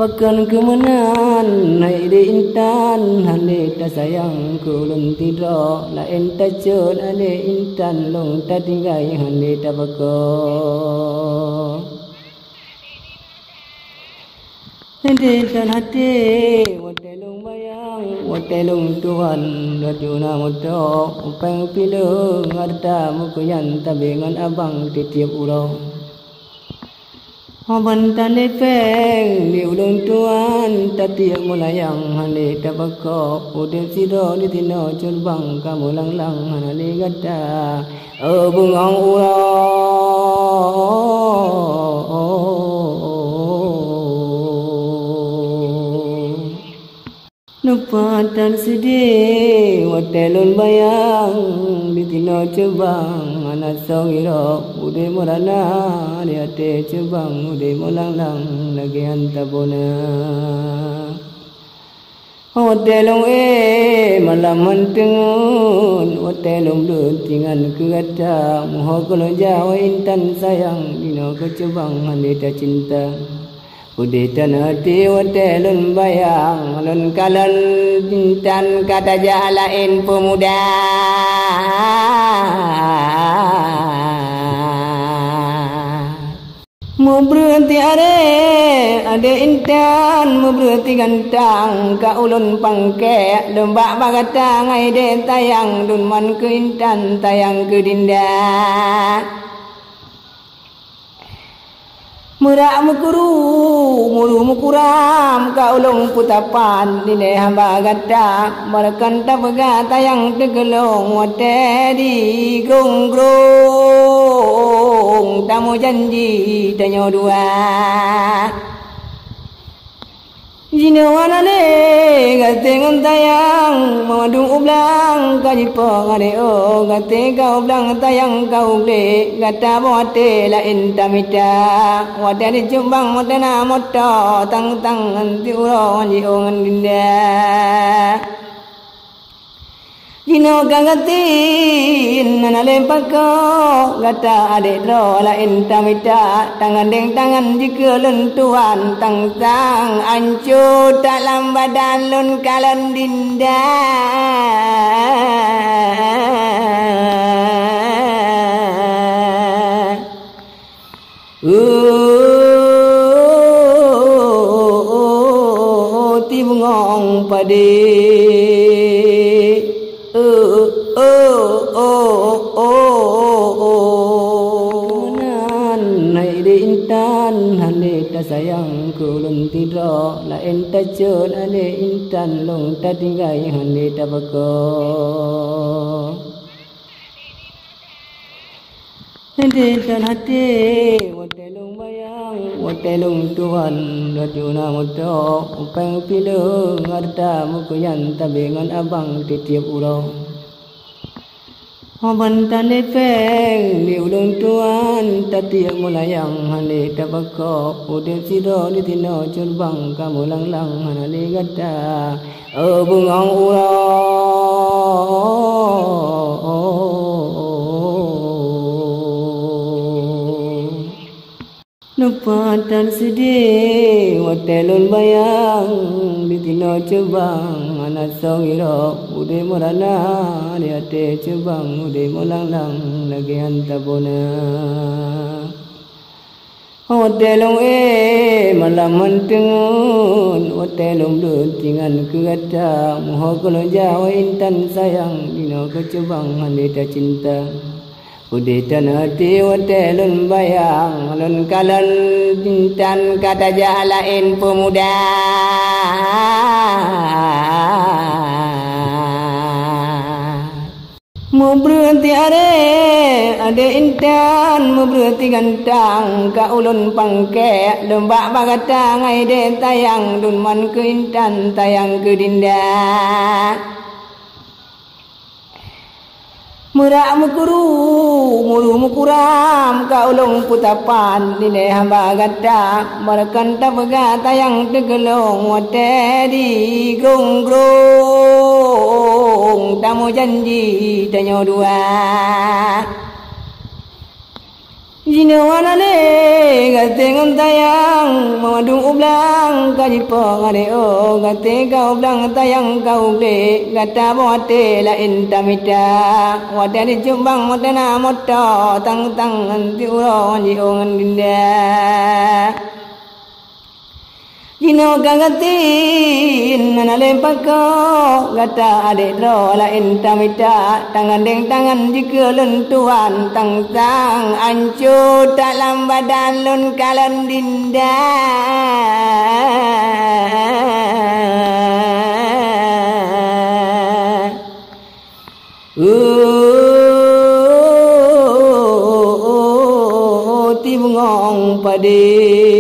Pakan kemenan hai de intan hane ta sayang kulun tiro la enta jon ane intan long ta tinggai hane ta bako hande tan hati wate long bayang wate long tuan rajuna moto upang pilu ngarta mukuyan tabengan abang titiap urang Haban tane peng di ulung tuan tatiak mulayang hane tabako udem sido di tino curbang kamu lang lang hane gata bungang Nupatan sedih watelun bayang di tino curbang anak songiro ude morana di ate curbang ude molang lang lagi antabona hotelong malam mentengun hotelong lutingan kegata muho kalau jawa intan sayang dino kecubang handita cinta Uditan hati hotelun bayang lun kalan intan kata jalain pemuda Mau berhenti ada intan mau berhenti gantang ka ulun pangke lembak bagatang ai de tayang dun man ke intan tayang ke dinda Murak mukuru, mulu mukuram, kaulong putapan, dine hamba gata, marakan tabaga tayang tegelong, wate di grong grong, tamu janji tanyo dua. Jinawana ne, gatengan tayang, madung ublang, kajipong adeo, gate ka ublang tayang ka uble, gata bote la intamita, wate di jumbang wate na moto, tang tang anti uro anji ongan dinda. Jino kagatin nanalempako gata adek dro la intamita tangan deng tangan jika lentuan tang tang ancu dalam badan lun kalan dinda tibungong pade sayang kulun tidro la enta jon ane intan long ta tinggai hane tabako hande tan hati watelung bayang watelung tuan rajuna moto upang pilu ngarta mukuyan tabengan abang titiap urang Haban tane peng di ulung tuan tatiak mulayang hane tabako udem sido di tino curbang kamu lang lang hane gata bungang Nupatan sedih watelun bayang di tino curbang anak songiro ude morana di ate curbang ude molang lang lagi antabona hotelong malam mentengun hotelong lutingan kegata muho kalau jawa intan sayang dino kecubang handita cinta Uditan hati hotelun bayang lun kalan intan kata jalain pemuda Mau berhenti ada intan mau berhenti gantang ka ulun pangke lembak bagatang ai de tayang dun man ke intan tayang ke dinda Murak mukuru, mulu mukuram, kaulong putapan, dine hamba gata, marakan tabaga tayang tegelong, wate di grong grong, tamu janji tanyo dua. Jinawana le gateng tayang mawadung ublang kajipo ngare o gateng ka ublang tayang kau le gata boate la intamita wadani jumbang modana moto tang tang anti uro anji ongan dinda Jino kagatin manalem pako gata adek ro la intamita tangan deng tangan jika lentuan tang tang ancu dalam badan lun kalon dinda tibungong pade